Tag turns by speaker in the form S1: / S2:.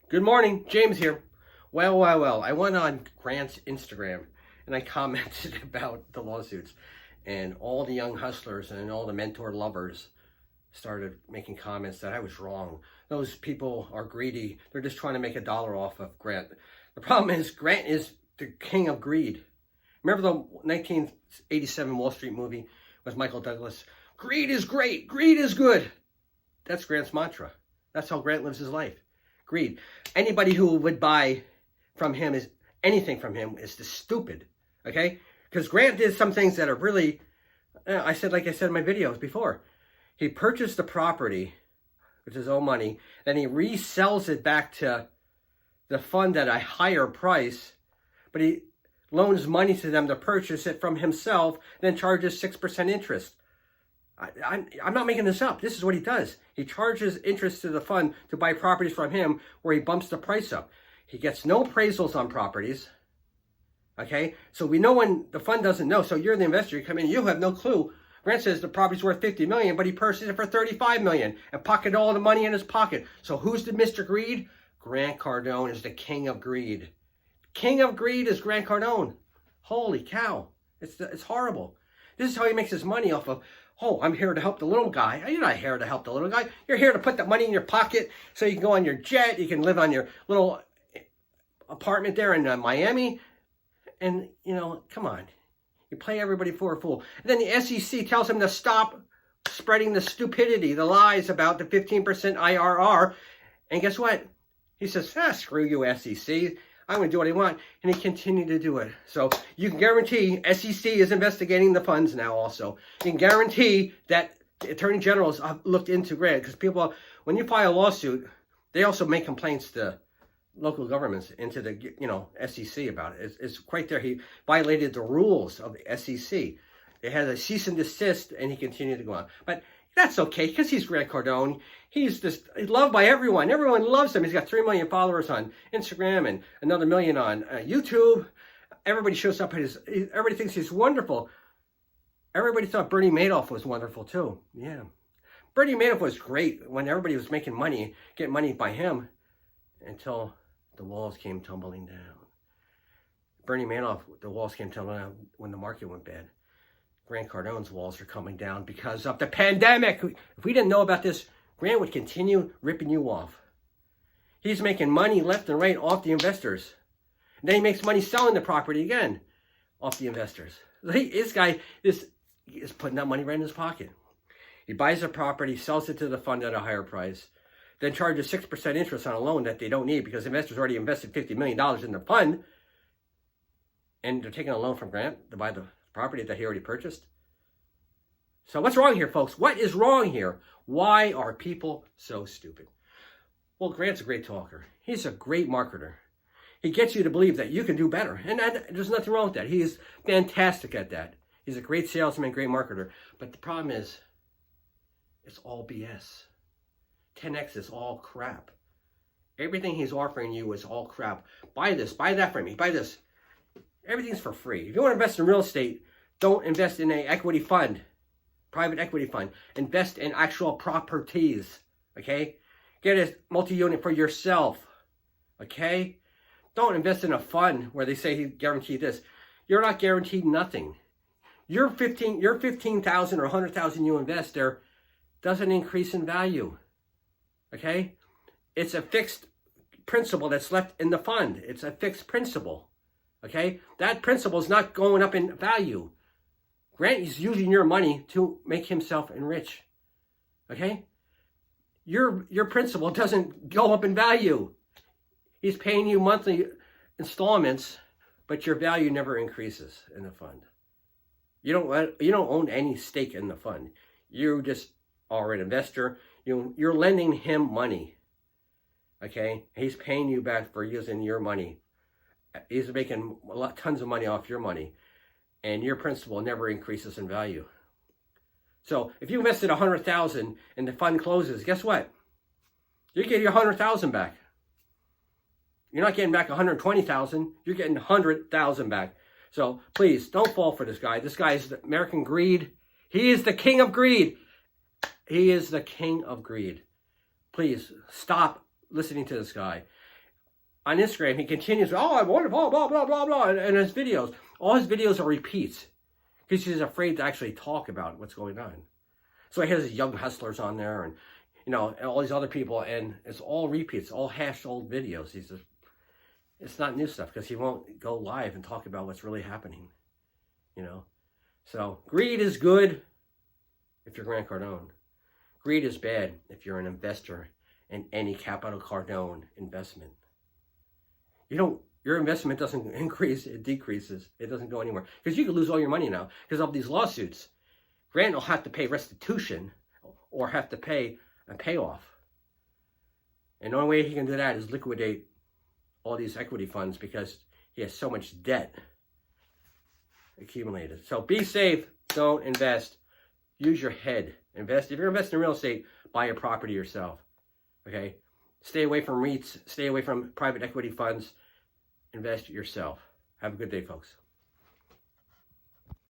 S1: Good morning, James here. Well. I went on Grant's Instagram and I commented about the lawsuits, and all the young hustlers and all the mentor lovers started making comments that I was wrong. Those people are greedy. They're just trying to make $1 off of Grant. The problem is Grant is the king of greed. Remember the 1987 Wall Street movie with Michael Douglas? Greed is great. Greed is good. That's Grant's mantra. That's how Grant lives his life. Greed. Anybody who would buy from him is anything from him is just stupid. Okay? Because Grant did some things that are really, like I said in my videos before. He purchased the property with his own money, then he resells it back to the fund at a higher price, but he loans money to them to purchase it from himself, then charges 6% interest. I'm not making this up. This is what he does. He charges interest to the fund to buy properties from him where he bumps the price up. He gets no appraisals on properties. Okay? So we know when the fund doesn't know. So you're the investor. You come in, you have no clue. Grant says the property's worth $50 million, but he purchased it for $35 million and pocketed all the money in his pocket. So who's the Mr. Greed? Grant Cardone is the king of greed. King of greed is Grant Cardone. Holy cow. It's horrible. This is how he makes his money off of, oh, I'm here to help the little guy. You're not here to help the little guy. You're here to put the money in your pocket so you can go on your jet. You can live on your little apartment there in Miami. And, come on. You play everybody for a fool. And then the SEC tells him to stop spreading the stupidity, the lies about the 15% IRR. And guess what? He says, screw you, SEC. I'm going to do what I want. And he continued to do it. So you can guarantee SEC is investigating the funds now also. You can guarantee that the Attorney Generals have looked into Grant. Because people, when you file a lawsuit, they also make complaints to local governments, into the SEC about it. It's quite there. He violated the rules of the SEC. They had a cease and desist, and he continued to go on. But that's okay, because he's Grant Cardone. He's loved by everyone. Everyone loves him. He's got 3 million followers on Instagram and another 1 million on YouTube. Everybody shows up at everybody thinks he's wonderful. Everybody thought Bernie Madoff was wonderful too. Yeah. Bernie Madoff was great when everybody was making money, getting money by him, until the walls came tumbling down. Bernie Madoff, the walls came tumbling down when the market went bad. Grant Cardone's walls are coming down because of the pandemic. If we didn't know about this, Grant would continue ripping you off. He's making money left and right off the investors. And then he makes money selling the property again off the investors. This guy is putting that money right in his pocket. He buys a property, sells it to the fund at a higher price, then charges 6% interest on a loan that they don't need because investors already invested $50 million in the fund, and they're taking a loan from Grant to buy the property that he already purchased. So what's wrong here, folks? What is wrong here? Why are people so stupid? Well, Grant's a great talker. He's a great marketer. He gets you to believe that you can do better. And there's nothing wrong with that. He is fantastic at that. He's a great salesman, great marketer. But the problem is, it's all BS. 10X is all crap. Everything he's offering you is all crap. Buy this, buy that for me, buy this. Everything's for free. If you want to invest in real estate, don't invest in an equity fund, private equity fund. Invest in actual properties, okay? Get a multi-unit for yourself, okay? Don't invest in a fund where they say he guaranteed this. You're not guaranteed nothing. Your 15,000 or 100,000 you invest there doesn't increase in value, okay? It's a fixed principal that's left in the fund. It's a fixed principal. Okay, that principle is not going up in value. Grant is using your money to make himself enrich. Okay, your principal doesn't go up in value. He's paying you monthly installments, but your value never increases in the fund. You don't own any stake in the fund. You just are an investor. You're lending him money. Okay, he's paying you back for using your money. He's making tons of money off your money, and your principal never increases in value. So if you invested 100,000 and the fund closes, guess what? You get your 100,000 back. You're not getting back 120,000. You're getting 100,000 back. So please don't fall for this guy. This guy is the American greed. He is the king of greed. He is the king of greed. Please stop listening to this guy. on Instagram, he continues, oh, I want blah, blah, blah, blah, blah, and his videos. All his videos are repeats because he's afraid to actually talk about what's going on. So he has young hustlers on there and, you know, and all these other people, and it's all repeats, all hashed old videos. He says, it's not new stuff because he won't go live and talk about what's really happening, you know. So greed is good if you're Grant Cardone. Greed is bad if you're an investor in any Capital Cardone investment. Your investment doesn't increase, it decreases. It doesn't go anywhere. Because you could lose all your money now because of these lawsuits. Grant will have to pay restitution or have to pay a payoff. And the only way he can do that is liquidate all these equity funds because he has so much debt accumulated. So be safe, don't invest. Use your head. Invest. If you're investing in real estate, buy a property yourself. Okay? Stay away from REITs. Stay away from private equity funds. Invest yourself. Have a good day, folks.